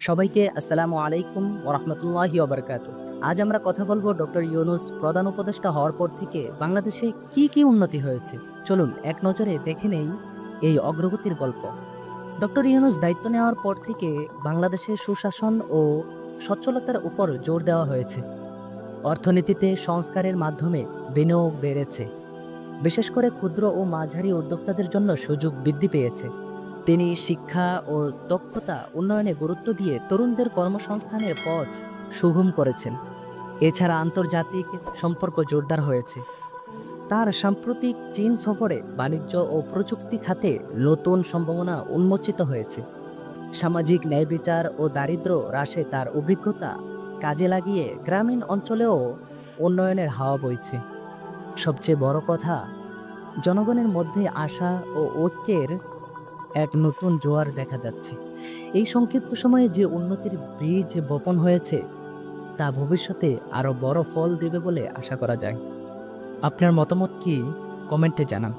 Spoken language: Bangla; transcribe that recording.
সবাইকে আসসালামু আলাইকুম ওয়া রাহমাতুল্লাহি ওয়া বারাকাতুহু। আজ আমরা কথা বলবো ডক্টর ইউনূস প্রধান উপদেষ্টা হওয়ার পর থেকে বাংলাদেশে কি উন্নতি হয়েছে। চলুন এক নজরে দেখে নেই এই অগ্রগতির গল্প। ডক্টর ইউনূস দায়িত্ব নেওয়ার পর থেকে বাংলাদেশে সুশাসন ও সচ্ছলতার উপর জোর দেওয়া হয়েছে। অর্থনীতিতে সংস্কারের মাধ্যমে বিনিয়োগ বেড়েছে। বিশেষ করে ক্ষুদ্র ও মাঝারি উদ্যোক্তাদের জন্য সুযোগ বৃদ্ধি পেয়েছে। তিনি শিক্ষা ও দক্ষতা উন্নয়নে গুরুত্ব দিয়ে তরুণদের কর্মসংস্থানের পথ সুগম করেছেন। এছাড়া আন্তর্জাতিক সম্পর্ক জোরদার হয়েছে। তার সাম্প্রতিক চীন সফরে বাণিজ্য ও প্রযুক্তি খাতে নতুন সম্ভাবনা উন্মোচিত হয়েছে। সামাজিক ন্যায় বিচার ও দারিদ্র্য হ্রাসে তার অভিজ্ঞতা কাজে লাগিয়ে গ্রামীণ অঞ্চলেও উন্নয়নের হাওয়া বইছে। সবচেয়ে বড় কথা, জনগণের মধ্যে আশা ও ঐক্যের এক নতুন জোয়ার দেখা যাচ্ছে। এই সংক্ষিপ্ত সময়ে যে উন্নতির বীজ বপন হয়েছে তা ভবিষ্যতে আরো বড় ফল দেবে বলে আশা করা যায়। আপনার মতামত কি? কমেন্টে জানান।